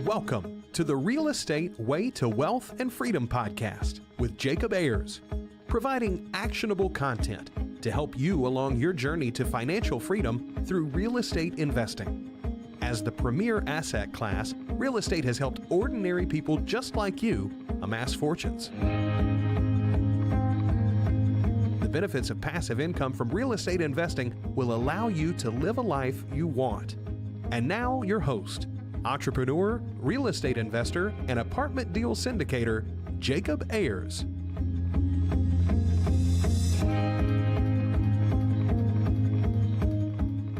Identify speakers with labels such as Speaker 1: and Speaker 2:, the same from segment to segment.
Speaker 1: Welcome to the Real Estate Way to Wealth and Freedom podcast with Jacob Ayers, providing actionable content to help you along your journey to financial freedom through real estate investing. As the premier asset class, real estate has helped ordinary people just like you amass fortunes. The benefits of passive income from real estate investing will allow you to live a life you want. And now your host, entrepreneur, real estate investor, and apartment deal syndicator, Jacob Ayers.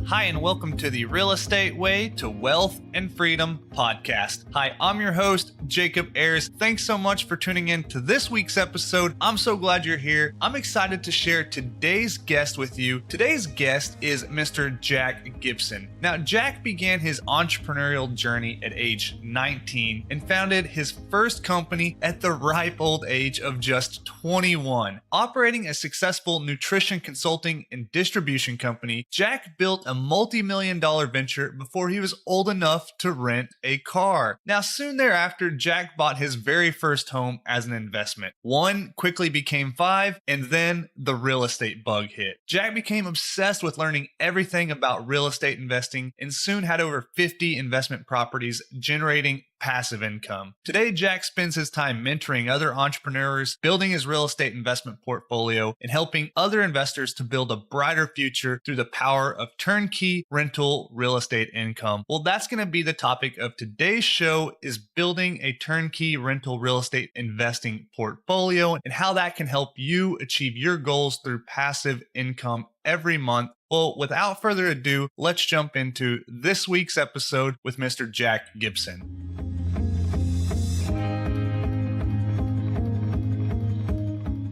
Speaker 2: Hi, and welcome to the Real Estate Way to Wealth and Freedom podcast. Hi, I'm your host, Jacob Ayers. Thanks so much for tuning in to this week's episode. I'm so glad you're here. I'm excited to share today's guest with you. Today's guest is Mr. Jack Gibson. Now, Jack began his entrepreneurial journey at age 19 and founded his first company at the ripe old age of just 21. Operating a successful nutrition consulting and distribution company, Jack built a multi-million-dollar venture before he was old enough to rent a car. Now, soon thereafter, Jack bought his very first home as an investment. One quickly became five, and then the real estate bug hit. Jack became obsessed with learning everything about real estate investing and soon had over 50 investment properties generating passive income. Today, Jack spends his time mentoring other entrepreneurs, building his real estate investment portfolio, and helping other investors to build a brighter future through the power of turnkey rental real estate income. Well, that's going to be the topic of today's show, is building a turnkey rental real estate investing portfolio and how that can help you achieve your goals through passive income every month. Well, without further ado, let's jump into this week's episode with Mr. Jack Gibson.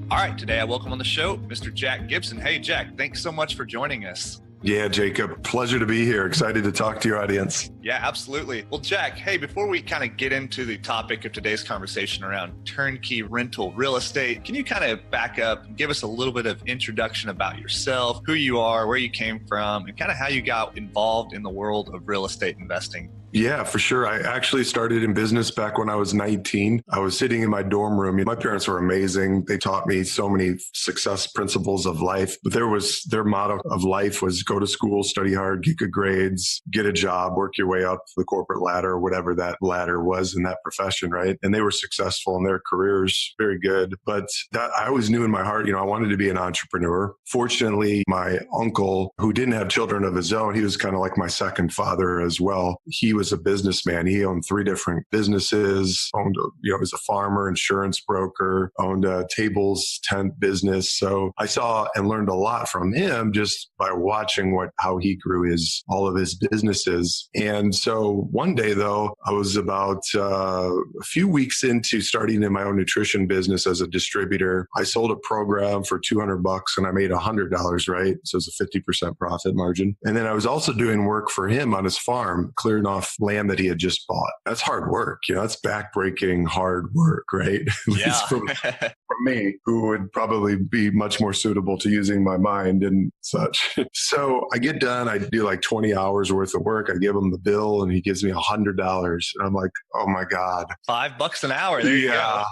Speaker 2: All right, today I welcome on the show Mr. Jack Gibson. Hey, Jack, thanks so much for joining us.
Speaker 3: Yeah, Jacob, pleasure to be here. Excited to talk to your audience.
Speaker 2: Yeah, absolutely. Well, Jack, hey, before we kind of get into the topic of today's conversation around turnkey rental real estate, can you kind of back up and give us a little bit of introduction about yourself, who you are, where you came from, and kind of how you got involved in the world of real estate investing?
Speaker 3: Yeah, for sure. I actually started in business back when I was 19. I was sitting in my dorm room. My parents were amazing. They taught me so many success principles of life, but their motto of life was go to school, study hard, get good grades, get a job, work your way up the corporate ladder, or whatever that ladder was in that profession, right? And they were successful in their careers, very good. But that I always knew in my heart, I wanted to be an entrepreneur. Fortunately, my uncle, who didn't have children of his own, he was kind of like my second father as well. He was a businessman. He owned 3 different businesses, was a farmer, insurance broker, owned a tables tent business. So I saw and learned a lot from him just by watching how he grew all of his businesses. And so one day though, I was about a few weeks into starting in my own nutrition business as a distributor. I sold a program for $200 and I made $100, right? So it's a 50% profit margin. And then I was also doing work for him on his farm, clearing off land that he had just bought. That's hard work. That's backbreaking hard work, right? At least from me, who would probably be much more suitable to using my mind and such. So I get done. I do like 20 hours worth of work. I give him the bill and he gives me $100. And I'm like, oh my God.
Speaker 2: $5 an hour. There you go.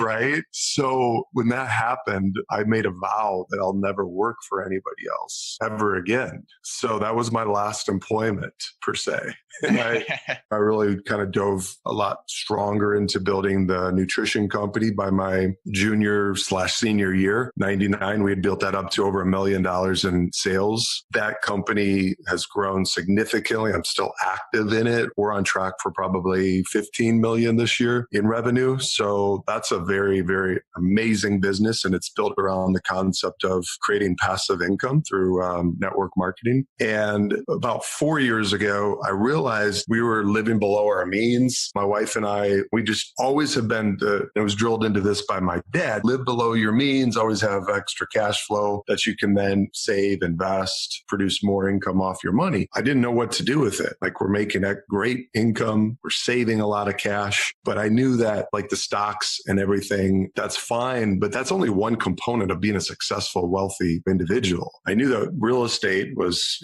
Speaker 3: Right. So when that happened, I made a vow that I'll never work for anybody else ever again. So that was my last employment per se. And I really kind of dove a lot stronger into building the nutrition company by my junior/senior year, 99. We had built that up to over $1 million in sales. That company has grown significantly. I'm still active in it. We're on track for probably 15 million this year in revenue. So that's a very, very amazing business. And it's built around the concept of creating passive income through network marketing. And about 4 years ago, I realized we were living below our means. My wife and I, we just always have been, it was drilled into this by my dad, live below your means, always have extra cash flow that you can then save, invest, produce more income off your money. I didn't know what to do with it. Like, we're making a great income, we're saving a lot of cash, but I knew that like the stocks and everything, that's fine, but that's only one component of being a successful, wealthy individual. I knew that real estate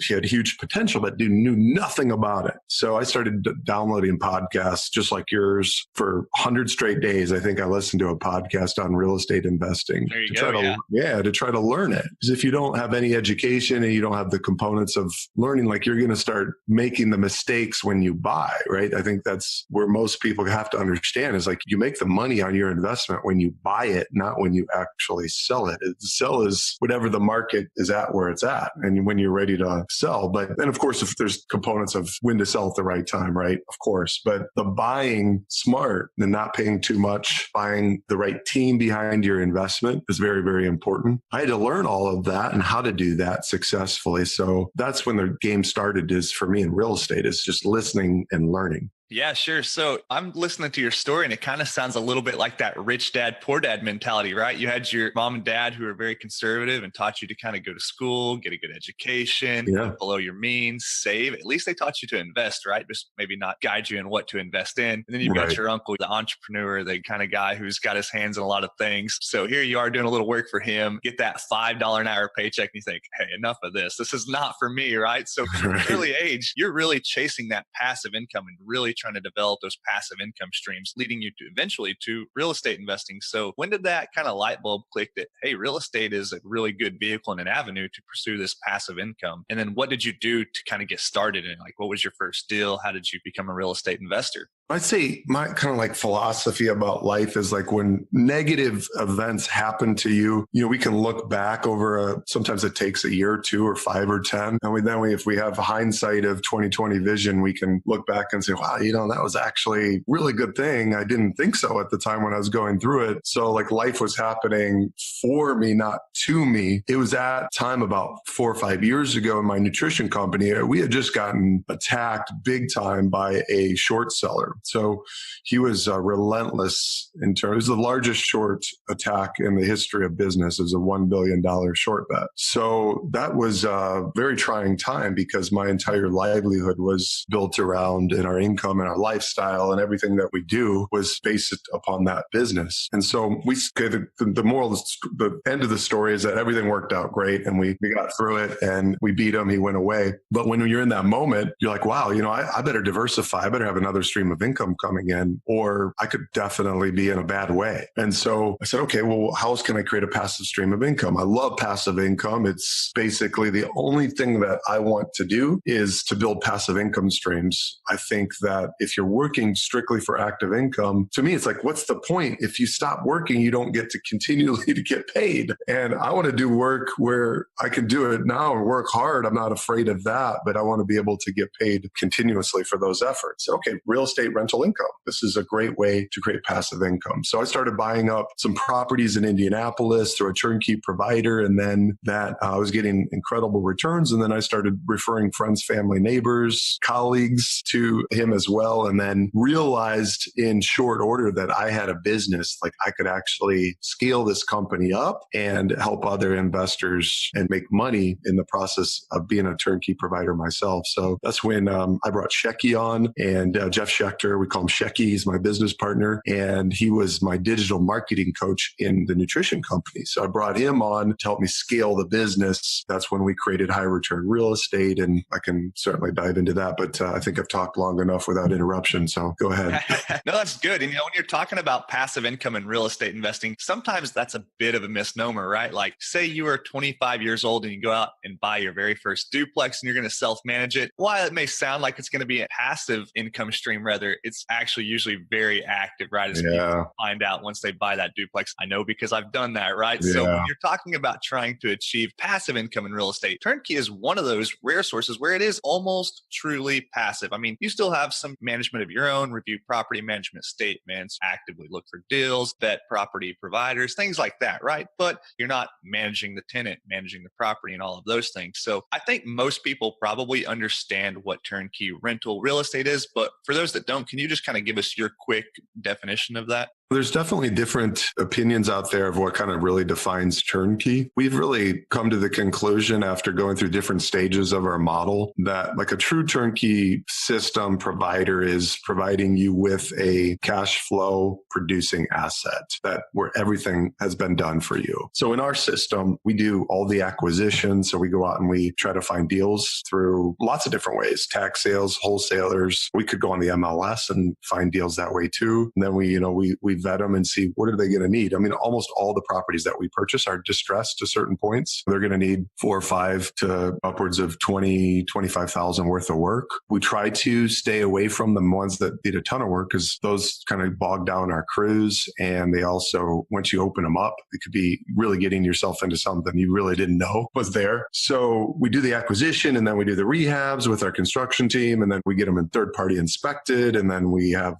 Speaker 3: had huge potential, but knew nothing about it. So I started downloading podcasts just like yours for 100 straight days. I think I listened to a podcast on real estate investing
Speaker 2: There you go.
Speaker 3: to try to learn it. Because if you don't have any education and you don't have the components of learning, like, you're going to start making the mistakes when you buy, right? I think that's where most people have to understand is like, you make the money on your investment when you buy it, not when you actually sell it. The sell is whatever the market is at, where it's at, and when you're ready to sell. But then, of course, if there's components of when to sell at the right time, right? Of course. But the buying smart and not paying too much, buying the right team behind your investment is very, very important. I had to learn all of that and how to do that successfully. So that's when the game started, is for me in real estate, is just listening and learning.
Speaker 2: Yeah, sure. So I'm listening to your story and it kind of sounds a little bit like that rich dad, poor dad mentality, right? You had your mom and dad who were very conservative and taught you to kind of go to school, get a good education, below your means, save. At least they taught you to invest, right? Just maybe not guide you in what to invest in. And then you've got your uncle, the entrepreneur, the kind of guy who's got his hands in a lot of things. So here you are doing a little work for him, get that $5 an hour paycheck and you think, hey, enough of this. This is not for me, right? So from an early age, you're really chasing that passive income and really trying to develop those passive income streams, leading you to eventually to real estate investing. So when did that kind of light bulb click that, hey, real estate is a really good vehicle and an avenue to pursue this passive income? And then what did you do to kind of get started in? Like, what was your first deal? How did you become a real estate investor?
Speaker 3: I'd say my kind of like philosophy about life is like, when negative events happen to you, we can look back over sometimes it takes a year or two or 5 or 10. And if we have hindsight of 2020 vision, we can look back and say, wow, that was actually a really good thing. I didn't think so at the time when I was going through it. So like, life was happening for me, not to me. It was at time about 4 or 5 years ago in my nutrition company, we had just gotten attacked big time by a short seller. So he was relentless in terms. It was the largest short attack in the history of business. It was a $1 billion short bet. So that was a very trying time, because my entire livelihood was built around, and our income and our lifestyle and everything that we do was based upon that business. And so the moral, the end of the story is that everything worked out great and we got through it and we beat him. He went away. But when you're in that moment, you're like, wow, I better diversify. I better have another stream of income coming in, or I could definitely be in a bad way. And so I said, okay, well, how else can I create a passive stream of income? I love passive income. It's basically the only thing that I want to do is to build passive income streams. I think that if you're working strictly for active income, to me, it's like, what's the point? If you stop working, you don't get to continually to get paid. And I want to do work where I can do it now and work hard. I'm not afraid of that, but I want to be able to get paid continuously for those efforts. Okay, real estate rental income. This is a great way to create passive income. So I started buying up some properties in Indianapolis through a turnkey provider. And then I was getting incredible returns. And then I started referring friends, family, neighbors, colleagues to him as well. And then realized in short order that I had a business, like I could actually scale this company up and help other investors and make money in the process of being a turnkey provider myself. So that's when I brought Shecky on, and Jeff Schechter, we call him Shecky. He's my business partner, and he was my digital marketing coach in the nutrition company. So I brought him on to help me scale the business. That's when we created high return real estate, and I can certainly dive into that, but I think I've talked long enough without interruption. So go ahead.
Speaker 2: No, that's good. And when you're talking about passive income and real estate investing, sometimes that's a bit of a misnomer, right? Like, say you are 25 years old and you go out and buy your very first duplex and you're going to self-manage it. While it may sound like it's going to be a passive income stream, rather, it's actually usually very active, right? As people find out once they buy that duplex. I know because I've done that, right? So when you're talking about trying to achieve passive income in real estate, Turnkey is one of those rare sources where it is almost truly passive. I mean, you still have some management of your own, review property management statements, actively look for deals, vet property providers, things like that, right? But you're not managing the tenant, managing the property and all of those things. So I think most people probably understand what turnkey rental real estate is. But for those that don't, can you just kind of give us your quick definition of that?
Speaker 3: There's definitely different opinions out there of what kind of really defines turnkey. We've really come to the conclusion after going through different stages of our model that like a true turnkey system provider is providing you with a cash flow producing asset that where everything has been done for you. So in our system, we do all the acquisitions. So we go out and we try to find deals through lots of different ways, tax sales, wholesalers. We could go on the MLS and find deals that way too. And then we vet them and see what are they going to need. I mean, almost all the properties that we purchase are distressed to certain points. They're going to need 4 or 5 to upwards of 20, 25,000 worth of work. We try to stay away from the ones that need a ton of work because those kind of bog down our crews. And they also, once you open them up, it could be really getting yourself into something you really didn't know was there. So we do the acquisition and then we do the rehabs with our construction team. And then we get them in third party inspected. And then we have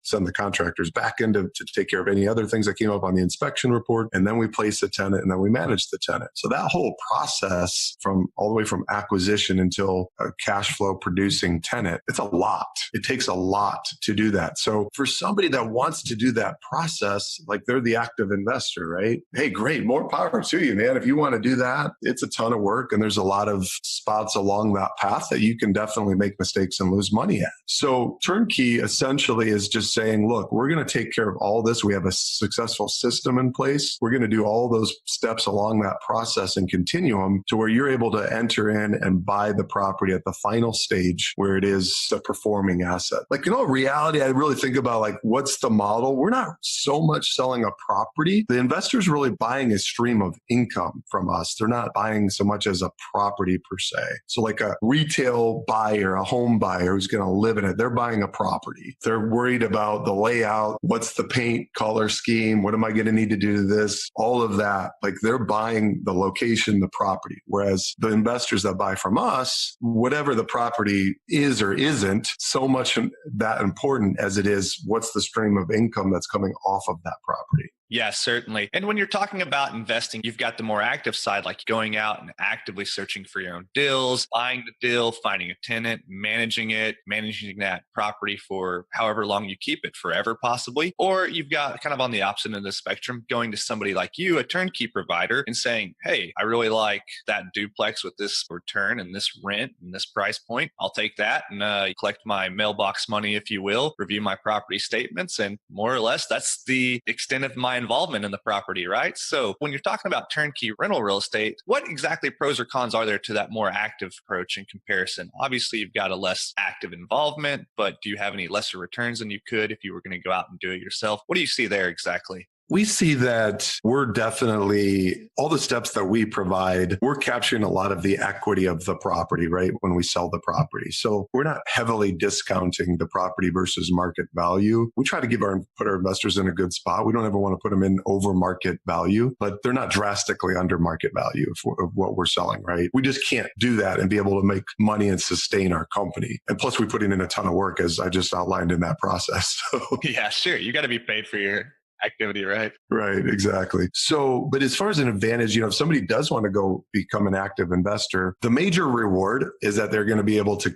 Speaker 3: send the contractors back in to take care of any other things that came up on the inspection report. And then we place the tenant and then we manage the tenant. So that whole process from all the way from acquisition until a cash flow producing tenant, it's a lot. It takes a lot to do that. So for somebody that wants to do that process, like they're the active investor, right? Hey, great. More power to you, man. If you want to do that, it's a ton of work. And there's a lot of spots along that path that you can definitely make mistakes and lose money at. So turnkey essentially is just saying, look, we're going to take care of all this. We have a successful system in place. We're going to do all those steps along that process and continuum to where you're able to enter in and buy the property at the final stage where it is a performing asset. Like, in reality, I really think about like, what's the model? We're not so much selling a property. The investor's really buying a stream of income from us. They're not buying so much as a property per se. So like a retail buyer, a home buyer who's going to live in it, they're buying a property. They're worried about the layout. What's the paint color scheme? What am I going to need to do to this? All of that. Like they're buying the location, the property. Whereas the investors that buy from us, whatever the property is or isn't so much that important as it is what's the stream of income that's coming off of that property.
Speaker 2: Yeah, certainly. And when you're talking about investing, you've got the more active side, like going out and actively searching for your own deals, buying the deal, finding a tenant, managing it, managing that property for however long you keep it, forever possibly. Or you've got kind of on the opposite end of the spectrum, going to somebody like you, a turnkey provider, and saying, hey, I really like that duplex with this return and this rent and this price point. I'll take that and collect my mailbox money, if you will, review my property statements. And more or less, that's the extent of my involvement in the property, right? So when you're talking about turnkey rental real estate, what exactly pros or cons are there to that more active approach in comparison? Obviously, you've got a less active involvement, but do you have any lesser returns than you could if you were going to go out and do it yourself? What do you see there exactly?
Speaker 3: We see that we're definitely, all the steps that we provide, we're capturing a lot of the equity of the property, right? When we sell the property. So we're not heavily discounting the property versus market value. We try to put our investors in a good spot. We don't ever want to put them in over market value, but they're not drastically under market value of what we're selling, right? We just can't do that and be able to make money and sustain our company. And plus we put in a ton of work, as I just outlined in that process. So,
Speaker 2: yeah, sure. You got to be paid for your activity, right?
Speaker 3: Right, exactly. So, but as far as an advantage, if somebody does want to go become an active investor, the major reward is that they're going to be able to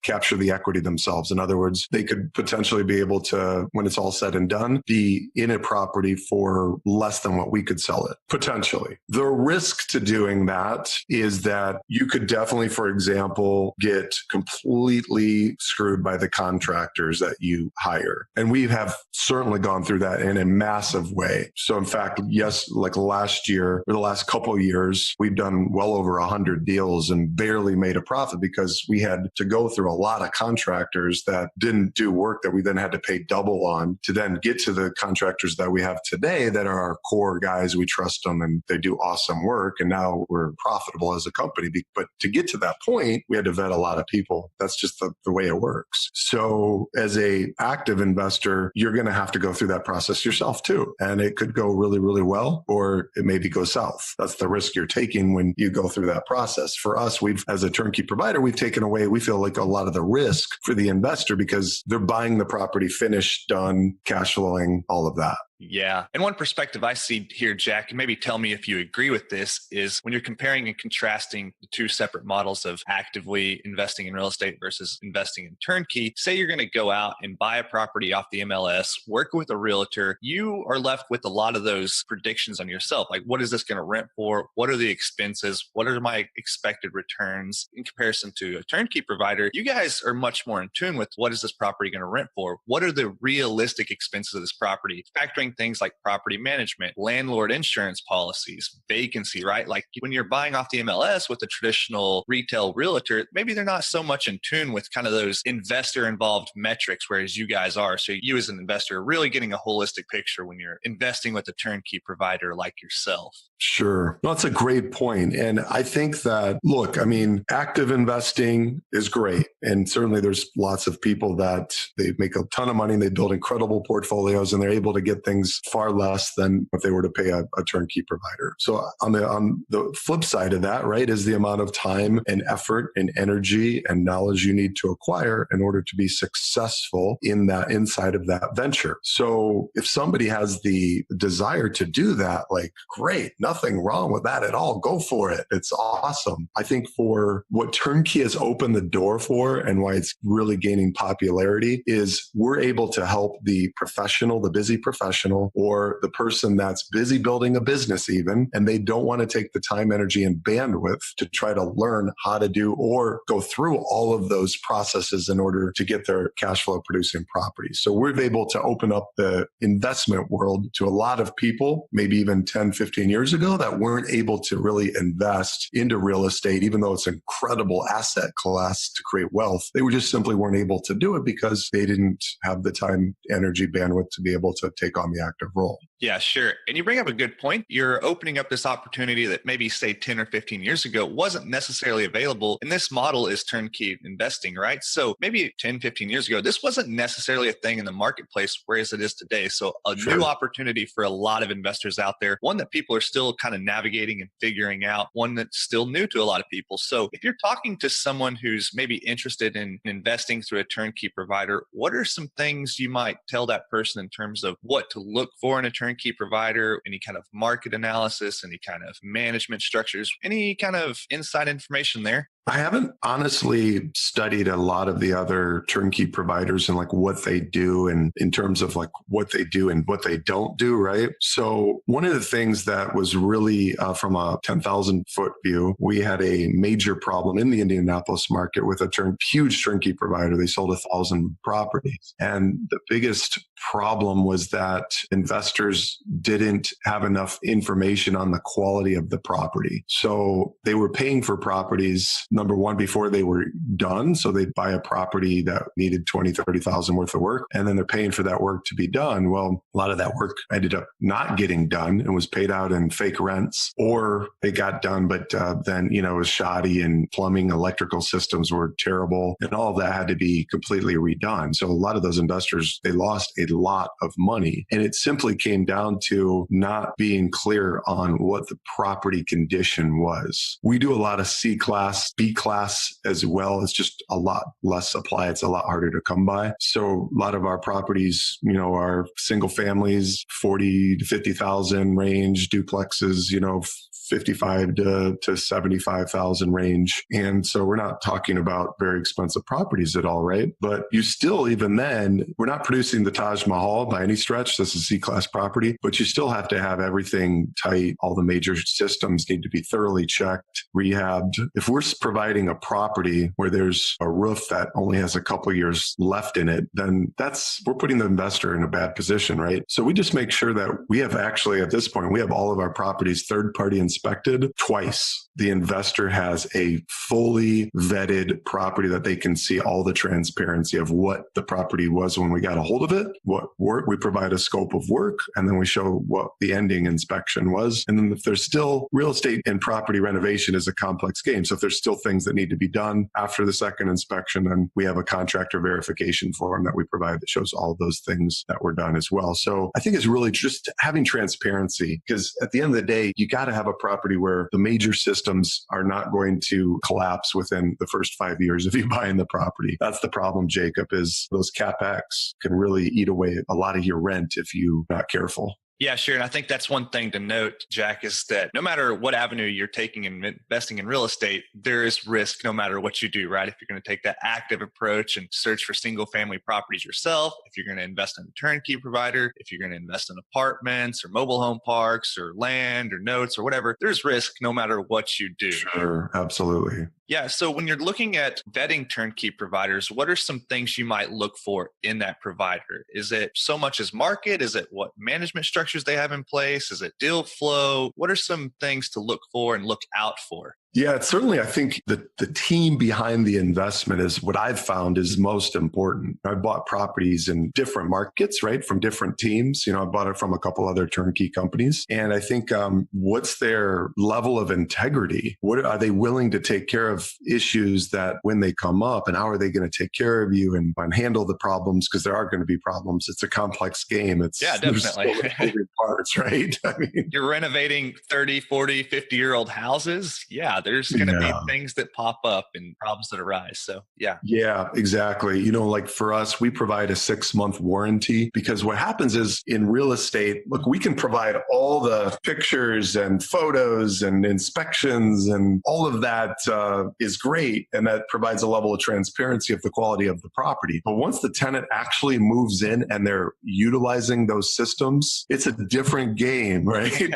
Speaker 3: capture the equity themselves. In other words, they could potentially be able to, when it's all said and done, be in a property for less than what we could sell it, potentially. The risk to doing that is that you could definitely, for example, get completely screwed by the contractors that you hire. And we have certainly gone through that in a massive way. So in fact, yes, like last year or the last couple of years, we've done well over 100 deals and barely made a profit because we had to go through a lot of contractors that didn't do work that we then had to pay double on to then get to the contractors that we have today that are our core guys. We trust them and they do awesome work. And now we're profitable as a company. But to get to that point, we had to vet a lot of people. That's just the way it works. So as a active investor, you're going to have to go through that process yourself too. And it could go really, really well, or it maybe go south. That's the risk you're taking when you go through that process. For us, as a turnkey provider, we've taken away, we feel like a lot of the risk for the investor because they're buying the property finished, done, cash flowing, all of that.
Speaker 2: Yeah. And one perspective I see here, Jack, and maybe tell me if you agree with this, is when you're comparing and contrasting the two separate models of actively investing in real estate versus investing in turnkey. Say you're going to go out and buy a property off the MLS, work with a realtor, you are left with a lot of those predictions on yourself. Like, what is this going to rent for? What are the expenses? What are my expected returns in comparison to a turnkey provider? You guys are much more in tune with what is this property going to rent for? What are the realistic expenses of this property? Factoring things like property management, landlord insurance policies, vacancy, right? Like when you're buying off the MLS with a traditional retail realtor, maybe they're not so much in tune with kind of those investor involved metrics, whereas you guys are. So you as an investor are really getting a holistic picture when you're investing with a turnkey provider like yourself.
Speaker 3: Sure. No, that's a great point. And I think that, look, I mean, active investing is great. And certainly there's lots of people that they make a ton of money and they build incredible portfolios and they're able to get things far less than if they were to pay a turnkey provider. So on the flip side of that, right, is the amount of time and effort and energy and knowledge you need to acquire in order to be successful in that inside of that venture. So if somebody has the desire to do that, like, great, nothing wrong with that at all. Go for it. It's awesome. I think for what turnkey has opened the door for and why it's really gaining popularity is we're able to help the professional, the busy professional, or the person that's busy building a business even, and they don't want to take the time, energy, and bandwidth to try to learn how to do or go through all of those processes in order to get their cash flow producing properties. So we're able to open up the investment world to a lot of people, maybe even 10, 15 years ago, that weren't able to really invest into real estate, even though it's an incredible asset class to create wealth. They just simply weren't able to do it because they didn't have the time, energy, bandwidth to be able to take on the active role.
Speaker 2: Yeah, sure. And you bring up a good point. You're opening up this opportunity that maybe, say, 10 or 15 years ago wasn't necessarily available. And this model is turnkey investing, right? So maybe 10, 15 years ago, this wasn't necessarily a thing in the marketplace, whereas it is today. So a new opportunity for a lot of investors out there, one that people are still kind of navigating and figuring out, one that's still new to a lot of people. So if you're talking to someone who's maybe interested in investing through a turnkey provider, what are some things you might tell that person in terms of what to look for in a turnkey provider, any kind of market analysis, any kind of management structures, any kind of inside information there?
Speaker 3: I haven't honestly studied a lot of the other turnkey providers and like what they do and in terms of like what they do and what they don't do, right? So one of the things that was really from a 10,000 foot view, we had a major problem in the Indianapolis market with a huge turnkey provider. They sold 1,000 properties. And the biggest problem was that investors didn't have enough information on the quality of the property. So they were paying for properties, number one, before they were done. So they'd buy a property that needed 20, 30,000 worth of work, and then they're paying for that work to be done. Well, a lot of that work ended up not getting done and was paid out in fake rents, or they got done, but then, it was shoddy and plumbing, electrical systems were terrible, and all of that had to be completely redone. So a lot of those investors, they lost a lot of money. And it simply came down to not being clear on what the property condition was. We do a lot of C class, B class as well. It's just a lot less supply. It's a lot harder to come by. So a lot of our properties, are single families, 40 to 50,000 range, duplexes, 55 to 75,000 range. And so we're not talking about very expensive properties at all, right? But you still, even then, we're not producing the Taj Mahal by any stretch. This is C-class property, but you still have to have everything tight. All the major systems need to be thoroughly checked, rehabbed. If we're providing a property where there's a roof that only has a couple years left in it, then we're putting the investor in a bad position, right? So we just make sure that we have actually, at this point, we have all of our properties third-party inspected twice. The investor has a fully vetted property that they can see all the transparency of what the property was when we got a hold of it, what work, we provide a scope of work, and then we show what the ending inspection was. And then if there's still real estate and property renovation is a complex game. So if there's still things that need to be done after the second inspection. And we have a contractor verification form that we provide that shows all of those things that were done as well. So I think it's really just having transparency, because at the end of the day, you got to have a property where the major systems are not going to collapse within the first 5 years of you buying the property. That's the problem, Jacob, is those CapEx can really eat away a lot of your rent if you're not careful.
Speaker 2: Yeah, sure. And I think that's one thing to note, Jack, is that no matter what avenue you're taking in investing in real estate, there is risk no matter what you do, right? If you're going to take that active approach and search for single family properties yourself, if you're going to invest in a turnkey provider, if you're going to invest in apartments or mobile home parks or land or notes or whatever, there's risk no matter what you do.
Speaker 3: Sure, absolutely.
Speaker 2: Yeah. So when you're looking at vetting turnkey providers, what are some things you might look for in that provider? Is it so much as market? Is it what management structures they have in place? Is it deal flow? What are some things to look for and look out for?
Speaker 3: Yeah, it's certainly, I think the team behind the investment is what I've found is most important. I bought properties in different markets, right? From different teams. I bought it from a couple other turnkey companies. And I think what's their level of integrity? What are they willing to take care of issues that when they come up, and how are they going to take care of you and handle the problems? Because there are going to be problems. It's a complex game.
Speaker 2: Yeah, definitely.
Speaker 3: So many parts, right? I mean,
Speaker 2: you're renovating 30, 40, 50-year-old houses. Yeah. There's going to be things that pop up and problems that arise. So, yeah.
Speaker 3: Yeah, exactly. Like for us, we provide a 6-month warranty, because what happens is in real estate, look, we can provide all the pictures and photos and inspections, and all of that is great. And that provides a level of transparency of the quality of the property. But once the tenant actually moves in and they're utilizing those systems, it's a different game, right?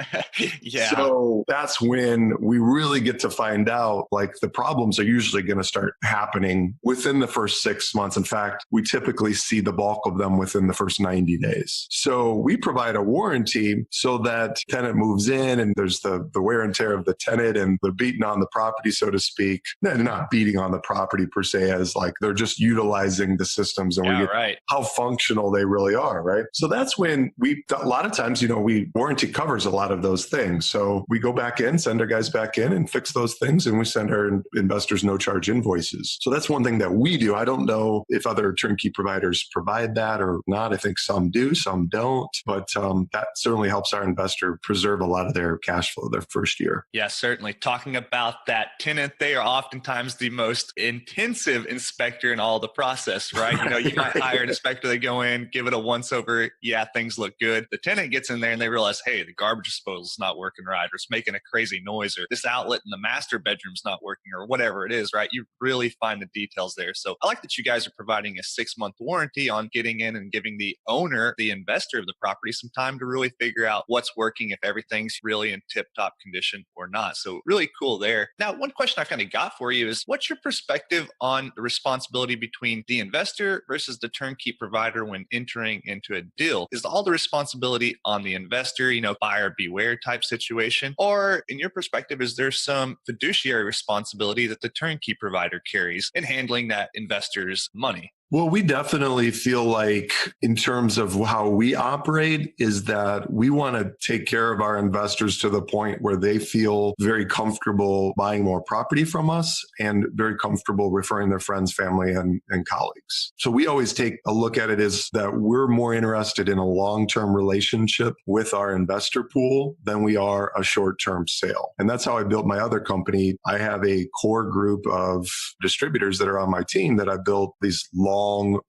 Speaker 2: Yeah.
Speaker 3: So that's when we really get to find out, like, the problems are usually going to start happening within the first 6 months. In fact, we typically see the bulk of them within the first 90 days. So we provide a warranty so that tenant moves in and there's the wear and tear of the tenant and the beating on the property, so to speak. They're not beating on the property per se, as like they're just utilizing the systems, and we get how functional they really are, right? So that's when a lot of times, we warranty covers a lot of those things. So we go back in, send our guys back in and fix those things, and we send our investors no charge invoices. So that's one thing that we do. I don't know if other turnkey providers provide that or not. I think some do, some don't, but that certainly helps our investor preserve a lot of their cash flow their first year.
Speaker 2: Yeah, certainly. Talking about that tenant, they are oftentimes the most intensive inspector in all the process, right? You might hire an inspector, they go in, give it a once over. Yeah, things look good. The tenant gets in there and they realize, hey, the garbage disposal is not working right, or it's making a crazy noise, or this outlet in the master bedroom's not working, or whatever it is, right? You really find the details there. So I like that you guys are providing a 6-month warranty on getting in and giving the owner, the investor of the property, some time to really figure out what's working, if everything's really in tip-top condition or not. So really cool there. Now, one question I kind of got for you is, what's your perspective on the responsibility between the investor versus the turnkey provider when entering into a deal? Is all the responsibility on the investor, buyer beware type situation? Or in your perspective, is there some fiduciary responsibility that the turnkey provider carries in handling that investor's money?
Speaker 3: Well, we definitely feel like, in terms of how we operate, is that we want to take care of our investors to the point where they feel very comfortable buying more property from us and very comfortable referring their friends, family, and colleagues. So we always take a look at it as that we're more interested in a long-term relationship with our investor pool than we are a short-term sale. And that's how I built my other company. I have a core group of distributors that are on my team that I built these long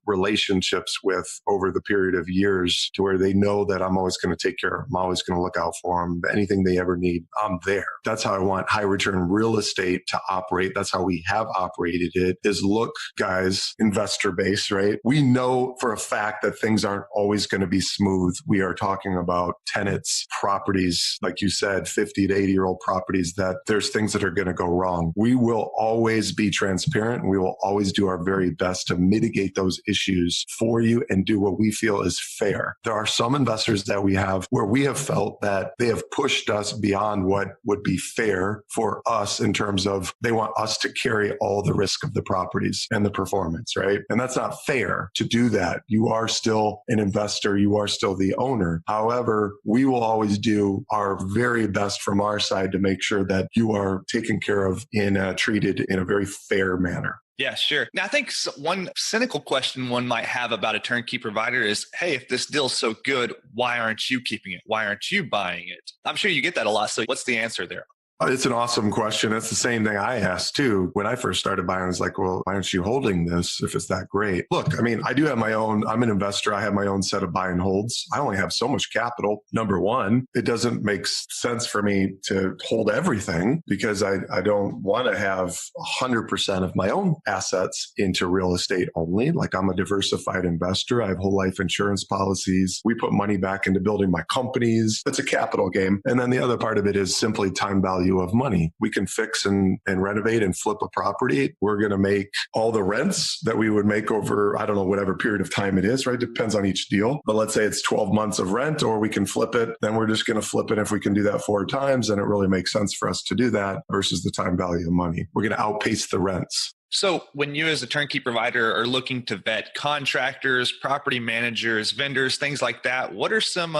Speaker 3: relationships with over the period of years, to where they know that I'm always going to take care of them. I'm always going to look out for them. Anything they ever need, I'm there. That's how I want high return real estate to operate. That's how we have operated it. Is, look, guys, investor base, right? We know for a fact that things aren't always going to be smooth. We are talking about tenants, properties, like you said, 50 to 80-year-old properties, that there's things that are going to go wrong. We will always be transparent. We will always do our very best to mitigate navigate those issues for you and do what we feel is fair. There are some investors that we have where we have felt that they have pushed us beyond what would be fair for us in terms of they want us to carry all the risk of the properties and the performance, right? And that's not fair to do that. You are still an investor. You are still the owner. However, we will always do our very best from our side to make sure that you are taken care of and treated in a very fair manner.
Speaker 2: Yeah, sure. Now, I think one cynical question one might have about a turnkey provider is, hey, if this deal's so good, why aren't you keeping it? Why aren't you buying it? I'm sure you get that a lot. So what's the answer there?
Speaker 3: It's an awesome question. It's the same thing I asked too. When I first started buying, I was like, well, why aren't you holding this if it's that great? Look, I mean, I do have my own, I'm an investor. I have my own set of buy and holds. I only have so much capital. Number one, it doesn't make sense for me to hold everything because I don't want to have 100% of my own assets into real estate only. Like I'm a diversified investor. I have whole life insurance policies. We put money back into building my companies. It's a capital game. And then the other part of it is simply time value of money. We can fix and renovate and flip a property. We're going to make all the rents that we would make over, I don't know, whatever period of time it is, right? Depends on each deal. But let's say it's 12 months of rent, or we can flip it. Then we're just going to flip it. If we can do that 4 times, then it really makes sense for us to do that versus the time value of money. We're going to outpace the rents.
Speaker 2: So when you as a turnkey provider are looking to vet contractors, property managers, vendors, things like that, what are some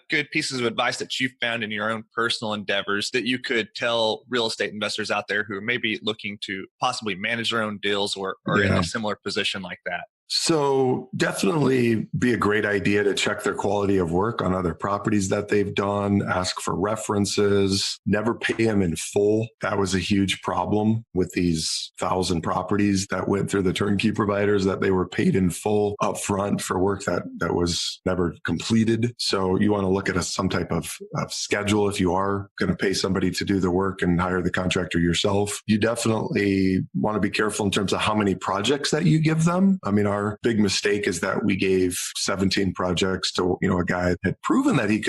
Speaker 2: good pieces of advice that you've found in your own personal endeavors that you could tell real estate investors out there who are maybe looking to possibly manage their own deals or are in a similar position like that?
Speaker 3: So definitely be a great idea to check their quality of work on other properties that they've done, ask for references, never pay them in full. That was a huge problem with these 1,000 properties that went through the turnkey providers, that they were paid in full upfront for work that was never completed. So you want to look at some type of schedule if you are going to pay somebody to do the work and hire the contractor yourself. You definitely want to be careful in terms of how many projects that you give them. I mean, our big mistake is that we gave 17 projects to, a guy that had proven that he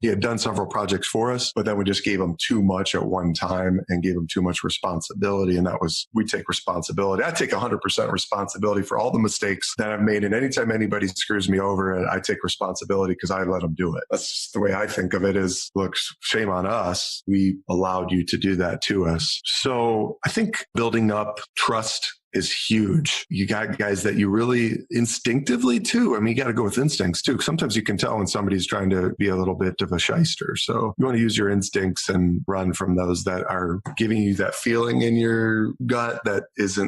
Speaker 3: had done several projects for us, but then we just gave him too much at one time and gave him too much responsibility. And we take responsibility. I take 100% responsibility for all the mistakes that I've made. And anytime anybody screws me over, I take responsibility because I let them do it. That's the way I think of it is, look, shame on us. We allowed you to do that to us. So I think building up trust is huge. You got guys that you really instinctively too. I mean, you got to go with instincts too. Sometimes you can tell when somebody's trying to be a little bit of a shyster. So you want to use your instincts and run from those that are giving you that feeling in your gut that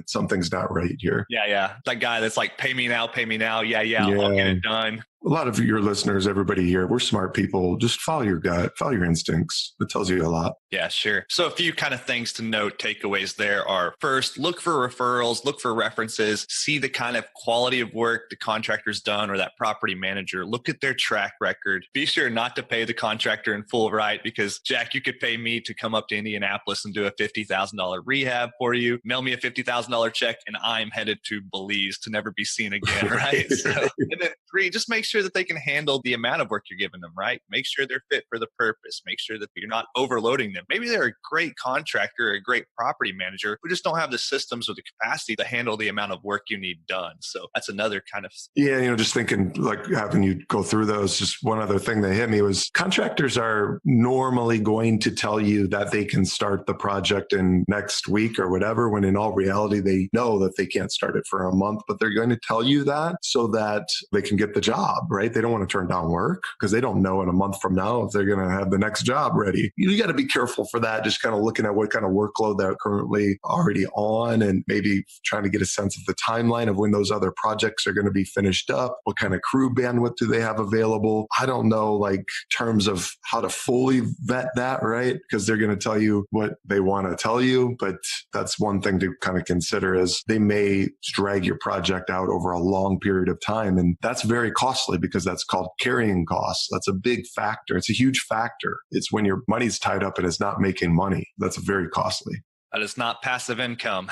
Speaker 3: something's not right here.
Speaker 2: Yeah. That guy that's like, pay me now. Yeah. I'll get it done.
Speaker 3: A lot of your listeners, everybody here, we're smart people. Just follow your gut, follow your instincts. It tells you a lot.
Speaker 2: Yeah, sure. So a few kind of things to note, takeaways there are, first, look for referrals, look for references, see the kind of quality of work the contractor's done or that property manager. Look at their track record. Be sure not to pay the contractor in full, right? Because Jack, you could pay me to come up to Indianapolis and do a $50,000 rehab for you, mail me a $50,000 check, and I'm headed to Belize to never be seen again, right? And then 3, just make sure that they can handle the amount of work you're giving them, right? Make sure they're fit for the purpose. Make sure that you're not overloading them. Maybe they're a great contractor or a great property manager who just don't have the systems or the capacity to handle the amount of work you need done. So that's another kind of...
Speaker 3: Yeah, just thinking, like having you go through those, just one other thing that hit me was contractors are normally going to tell you that they can start the project in next week or whatever, when in all reality, they know that they can't start it for a month, but they're going to tell you that so that they can get the job, right? They don't want to turn down work because they don't know in a month from now if they're going to have the next job ready. You got to be careful for that, just kind of looking at what kind of workload they're currently already on and maybe trying to get a sense of the timeline of when those other projects are going to be finished up. What kind of crew bandwidth do they have available? I don't know, like terms of how to fully vet that, right? Because they're going to tell you what they want to tell you. But that's one thing to kind of consider is they may drag your project out over a long period of time. And that's very costly because that's called carrying costs. That's a big factor. It's a huge factor. It's when your money's tied up and it's not making money. That's very costly.
Speaker 2: That is not passive income.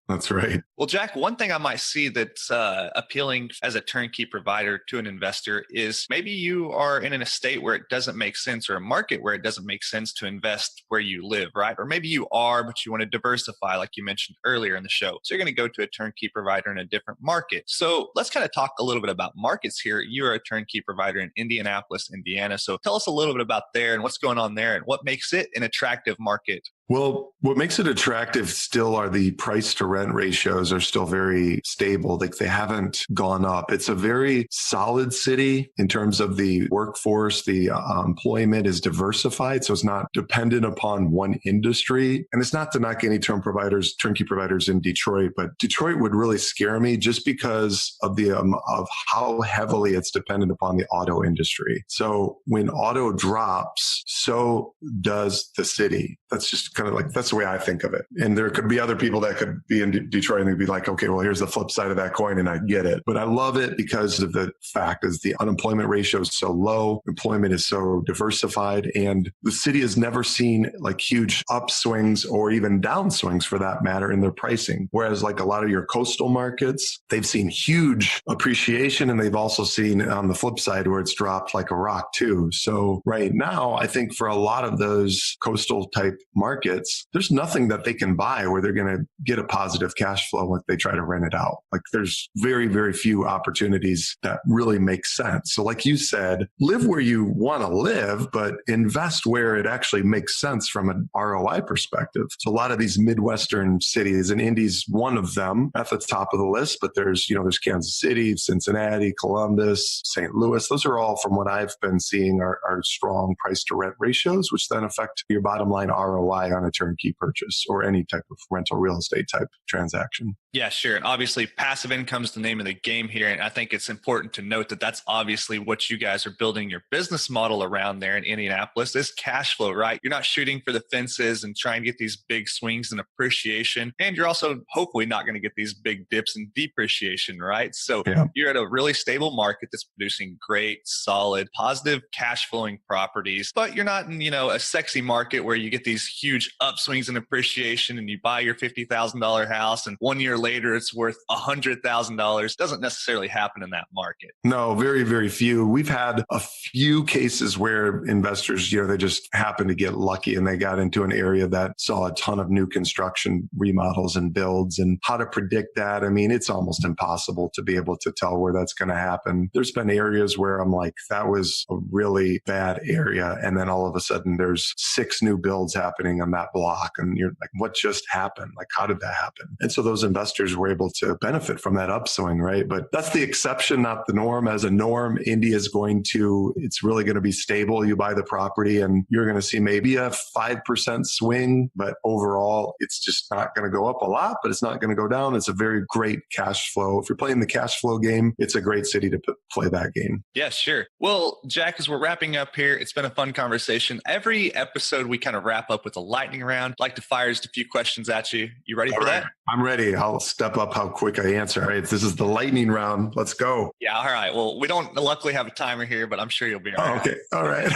Speaker 3: That's right.
Speaker 2: Well, Jack, one thing I might see that's appealing as a turnkey provider to an investor is maybe you are in an estate where it doesn't make sense, or a market where it doesn't make sense to invest where you live, right? Or maybe you are, but you want to diversify like you mentioned earlier in the show. So you're going to go to a turnkey provider in a different market. So let's kind of talk a little bit about markets here. You're a turnkey provider in Indianapolis, Indiana. So tell us a little bit about there and what's going on there and what makes it an attractive market.
Speaker 3: Well, what makes it attractive still are the price to rent ratios are still very stable. Like they haven't gone up. It's a very solid city in terms of the workforce. The employment is diversified. So it's not dependent upon one industry. And it's not to knock any turnkey providers in Detroit, but Detroit would really scare me just because of the of how heavily it's dependent upon the auto industry. So when auto drops, so does the city. That's just kind of like, that's the way I think of it. And there could be other people that could be in Detroit and they'd be like, okay, well, here's the flip side of that coin. And I get it. But I love it because of the fact is the unemployment ratio is so low, employment is so diversified, and the city has never seen like huge upswings or even downswings for that matter in their pricing. Whereas like a lot of your coastal markets, they've seen huge appreciation, and they've also seen on the flip side where it's dropped like a rock too. So right now, I think for a lot of those coastal type markets, there's nothing that they can buy where they're going to get a positive cash flow if they try to rent it out. Like there's very, very few opportunities that really make sense. So like you said, live where you want to live, but invest where it actually makes sense from an ROI perspective. So a lot of these Midwestern cities, and Indy's one of them at the top of the list, but there's Kansas City, Cincinnati, Columbus, St. Louis. Those are all, from what I've been seeing, are strong price to rent ratios, which then affect your bottom line ROI on a turnkey purchase or any type of rental real estate type transaction.
Speaker 2: Yeah, sure. And obviously passive income is the name of the game here. And I think it's important to note that that's obviously what you guys are building your business model around there in Indianapolis is cash flow, right? You're not shooting for the fences and trying to get these big swings in appreciation. And you're also hopefully not going to get these big dips in depreciation, right? So You're at a really stable market that's producing great, solid, positive cash flowing properties, but you're not in, a sexy market where you get these huge upswings in appreciation and you buy your $50,000 house and 1 year later it's worth $100,000. Doesn't necessarily happen in that market.
Speaker 3: No, very, very few. We've had a few cases where investors, they just happened to get lucky and they got into an area that saw a ton of new construction, remodels and builds. And how to predict that? I mean, it's almost impossible to be able to tell where that's going to happen. There's been areas where I'm like, that was a really bad area. And then all of a sudden there's 6 new builds happening on that block. And you're like, what just happened? Like, how did that happen? And so those investors were able to benefit from that upswing, right? But that's the exception, not the norm. As a norm, India is it's really going to be stable. You buy the property and you're going to see maybe a 5% swing, but overall, it's just not going to go up a lot, but it's not going to go down. It's a very great cash flow. If you're playing the cash flow game, it's a great city to play that game.
Speaker 2: Yeah, sure. Well, Jack, as we're wrapping up here, it's been a fun conversation. Every episode, we kind of wrap up with a lightning round. I'd like to fire just a few questions at you. You ready for that?
Speaker 3: I'm ready. I'll step up how quick I answer. All right, this is the lightning round. Let's go.
Speaker 2: Yeah, all right. Well, we don't luckily have a timer here, but I'm sure you'll be all right.
Speaker 3: Okay, all right.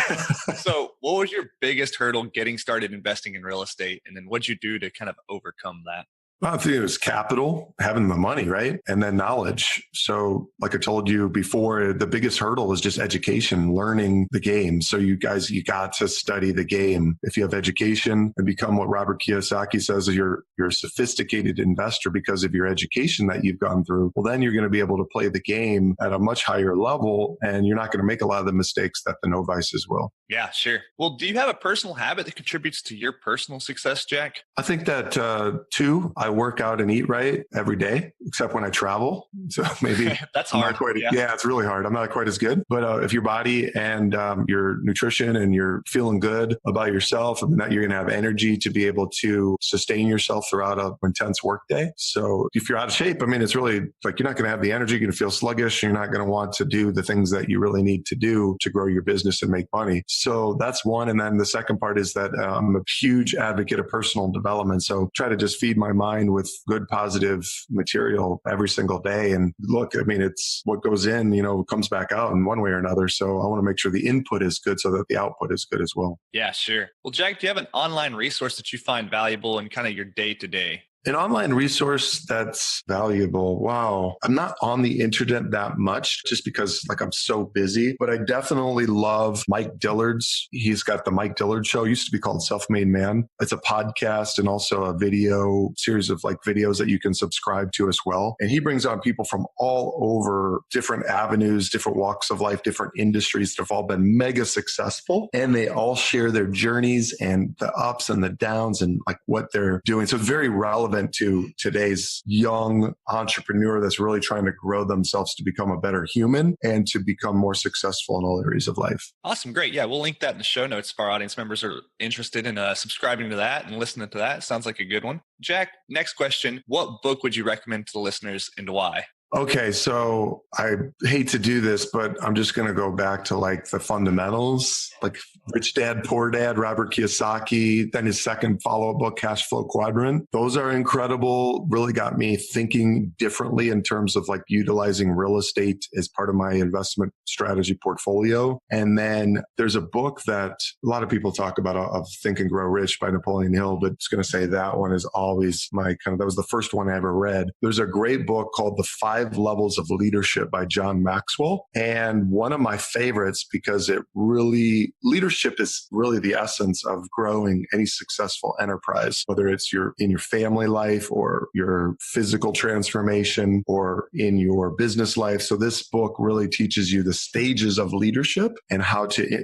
Speaker 2: So what was your biggest hurdle getting started investing in real estate? And then what'd you do to kind of overcome that?
Speaker 3: Well, I think it was capital, having the money, right? And then knowledge. So like I told you before, the biggest hurdle is just education, learning the game. So you got to study the game. If you have education and become what Robert Kiyosaki says, you're a sophisticated investor because of your education that you've gone through. Well, then you're going to be able to play the game at a much higher level, and you're not going to make a lot of the mistakes that the novices will.
Speaker 2: Yeah, sure. Well, do you have a personal habit that contributes to your personal success, Jack?
Speaker 3: I think that two, I work out and eat right every day, except when I travel. So maybe
Speaker 2: that's hard.
Speaker 3: Yeah, it's really hard. I'm not quite as good. But if your body and your nutrition and you're feeling good about yourself, and that you're going to have energy to be able to sustain yourself throughout an intense work day. So if you're out of shape, I mean, it's really like you're not going to have the energy. You're going to feel sluggish. You're not going to want to do the things that you really need to do to grow your business and make money. So that's one. And then the second part is that I'm a huge advocate of personal development. So try to just feed my mind mind with good, positive material every single day. And look, I mean, it's what goes in, comes back out in one way or another. So I want to make sure the input is good so that the output is good as well.
Speaker 2: Yeah, sure. Well, Jack, do you have an online resource that you find valuable in kind of your day to day?
Speaker 3: An online resource that's valuable. Wow. I'm not on the internet that much just because I'm so busy, but I definitely love Mike Dillard's. He's got the Mike Dillard Show. It used to be called Self-Made Man. It's a podcast and also a video series of videos that you can subscribe to as well. And he brings on people from all over different avenues, different walks of life, different industries that have all been mega successful. And they all share their journeys and the ups and the downs and what they're doing. So it's very relevant to today's young entrepreneur that's really trying to grow themselves to become a better human and to become more successful in all areas of life.
Speaker 2: Awesome. Great. Yeah. We'll link that in the show notes if our audience members are interested in subscribing to that and listening to that. Sounds like a good one. Jack, next question. What book would you recommend to the listeners and why?
Speaker 3: Okay, so I hate to do this, but I'm just going to go back to the fundamentals, Rich Dad, Poor Dad, Robert Kiyosaki, then his second follow-up book, Cash Flow Quadrant. Those are incredible, really got me thinking differently in terms of utilizing real estate as part of my investment strategy portfolio. And then there's a book that a lot of people talk about of Think and Grow Rich by Napoleon Hill, but it's going to say that one is always that was the first one I ever read. There's a great book called The 5 Levels of Leadership by John Maxwell. And one of my favorites because leadership is really the essence of growing any successful enterprise, whether it's in your family life or your physical transformation or in your business life. So this book really teaches you the stages of leadership and how to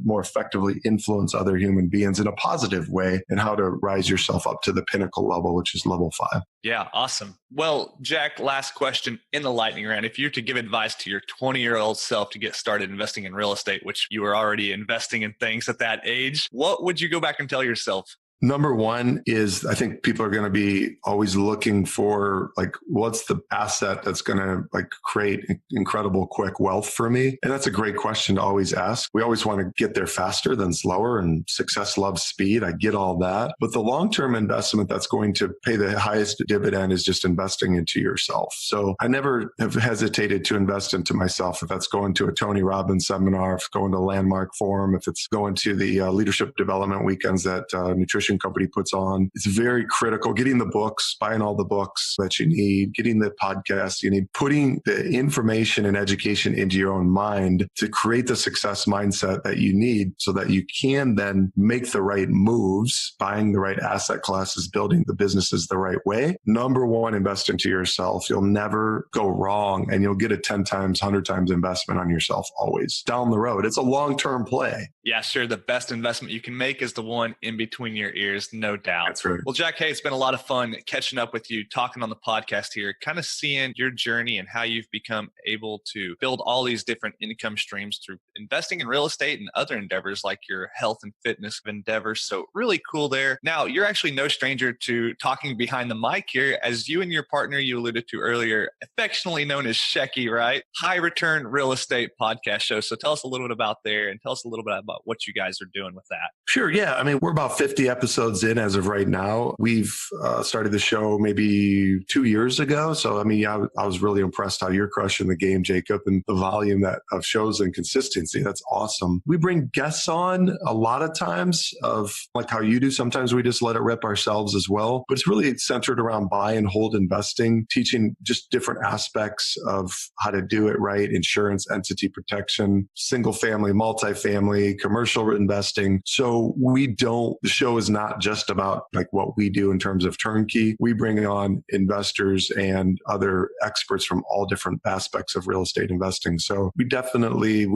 Speaker 3: more effectively influence other human beings in a positive way and how to rise yourself up to the pinnacle level, which is level 5.
Speaker 2: Yeah, awesome. Well, Jack, last question in the lightning round. If you were to give advice to your 20-year-old self to get started investing in real estate, which you were already investing in things at that age, what would you go back and tell yourself?
Speaker 3: Number one is I think people are going to be always looking for what's the asset that's going to create incredible quick wealth for me? And that's a great question to always ask. We always want to get there faster than slower, and success loves speed. I get all that. But the long-term investment that's going to pay the highest dividend is just investing into yourself. So I never have hesitated to invest into myself. If that's going to a Tony Robbins seminar, if it's going to a Landmark Forum, if it's going to the leadership development weekends that Nutrition Company puts on. It's very critical. Getting the books, buying all the books that you need, getting the podcasts you need, putting the information and education into your own mind to create the success mindset that you need so that you can then make the right moves, buying the right asset classes, building the businesses the right way. Number one, invest into yourself. You'll never go wrong and you'll get a 10 times, 100 times investment on yourself always down the road. It's a long-term play.
Speaker 2: Yeah, sure. The best investment you can make is the one in between your ears, no doubt.
Speaker 3: That's right.
Speaker 2: Well, Jack, hey, it's been a lot of fun catching up with you, talking on the podcast here, kind of seeing your journey and how you've become able to build all these different income streams through investing in real estate and other endeavors like your health and fitness endeavors. So really cool there. Now, you're actually no stranger to talking behind the mic here, as you and your partner you alluded to earlier, affectionately known as Shecky, right? High Return Real Estate Podcast Show. So tell us a little bit about there and tell us a little bit about what you guys are doing with that.
Speaker 3: Sure. Yeah. I mean, we're about 50 episodes in as of right now. We've started the show maybe 2 years ago. So, I mean, I was really impressed how you're crushing the game, Jacob, and the volume of shows and consistency. That's awesome. We bring guests on a lot of times of how you do. Sometimes we just let it rip ourselves as well. But it's really centered around buy and hold investing, teaching just different aspects of how to do it right, insurance, entity protection, single family, multifamily, commercial investing. So the show is not just about what we do in terms of Turnkey. We bring on investors and other experts from all different aspects of real estate investing. So we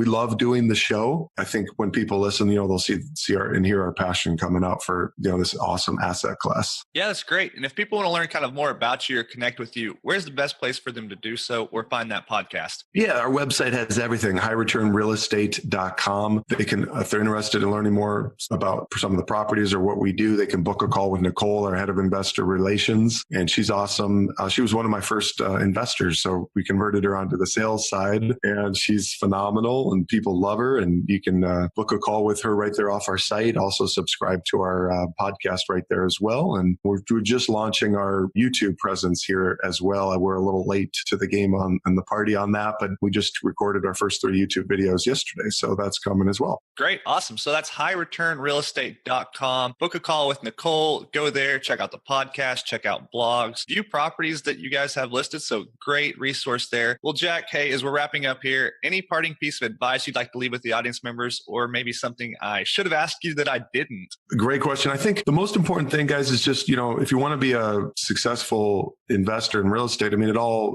Speaker 3: love doing the show. I think when people listen, they'll see and hear our passion coming out for, this awesome asset class.
Speaker 2: Yeah, that's great. And if people want to learn kind of more about you or connect with you, where's the best place for them to do so or find that podcast?
Speaker 3: Yeah, our website has everything, highreturnrealestate.com. They can, if they're interested in learning more about some of the properties or what we we do, they can book a call with Nicole, our head of investor relations. And she's awesome. She was one of my first investors. So we converted her onto the sales side, and she's phenomenal and people love her. And you can book a call with her right there off our site. Also subscribe to our podcast right there as well. And we're just launching our YouTube presence here as well. We're a little late to the game on the party on that, but we just recorded our first 3 YouTube videos yesterday. So that's coming as well.
Speaker 2: Great. Awesome. So that's highreturnrealestate.com. Book a call with Nicole. Go there, check out the podcast, check out blogs, view properties that you guys have listed. So great resource there. Well, Jack, hey, as we're wrapping up here, any parting piece of advice you'd like to leave with the audience members, or maybe something I should have asked you that I didn't?
Speaker 3: Great question. I think the most important thing, guys, is just, if you want to be a successful investor in real estate,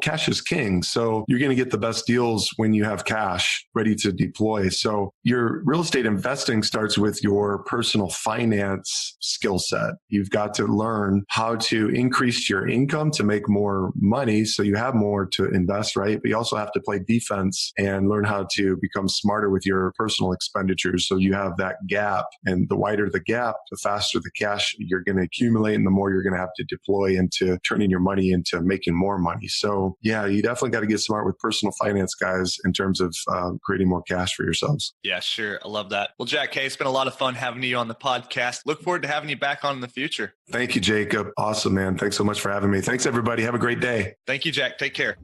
Speaker 3: cash is king. So you're going to get the best deals when you have cash ready to deploy. So your real estate investing starts with your personal finance skill set. You've got to learn how to increase your income to make more money so you have more to invest, right? But you also have to play defense and learn how to become smarter with your personal expenditures so you have that gap. And the wider the gap, the faster the cash you're going to accumulate and the more you're going to have to deploy into turning your money into making more money. So yeah, you definitely got to get smart with personal finance, guys, in terms of creating more cash for yourselves.
Speaker 2: Yeah, sure. I love that. Well, Jack, hey, it's been a lot of fun having you on the podcast. Look forward to having you back on in the future.
Speaker 3: Thank you, Jacob. Awesome, man. Thanks so much for having me. Thanks, everybody. Have a great day.
Speaker 2: Thank you, Jack. Take care.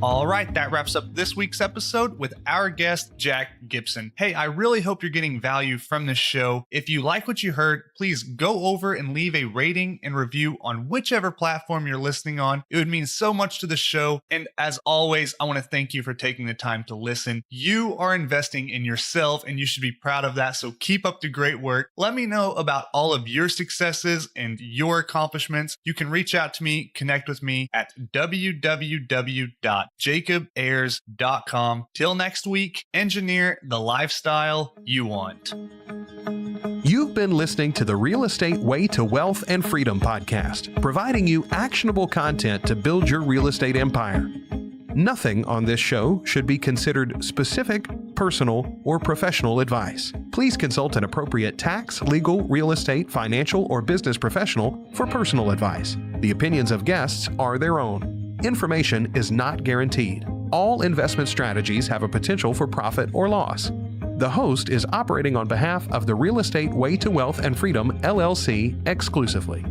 Speaker 2: All right, that wraps up this week's episode with our guest, Jack Gibson. Hey, I really hope you're getting value from this show. If you like what you heard, please go over and leave a rating and review on whichever platform you're listening on. It would mean so much to the show. And as always, I want to thank you for taking the time to listen. You are investing in yourself and you should be proud of that. So keep up the great work. Let me know about all of your successes and your accomplishments. You can reach out to me, connect with me at www.jacobayers.com. Till next week, engineer the lifestyle you want.
Speaker 1: You've been listening to the Real Estate Way to Wealth and Freedom podcast, providing you actionable content to build your real estate empire. Nothing on this show should be considered specific, personal, or professional advice. Please consult an appropriate tax, legal, real estate, financial, or business professional for personal advice. The opinions of guests are their own. Information is not guaranteed. All investment strategies have a potential for profit or loss. The host is operating on behalf of the Real Estate Way to Wealth and Freedom, LLC, exclusively.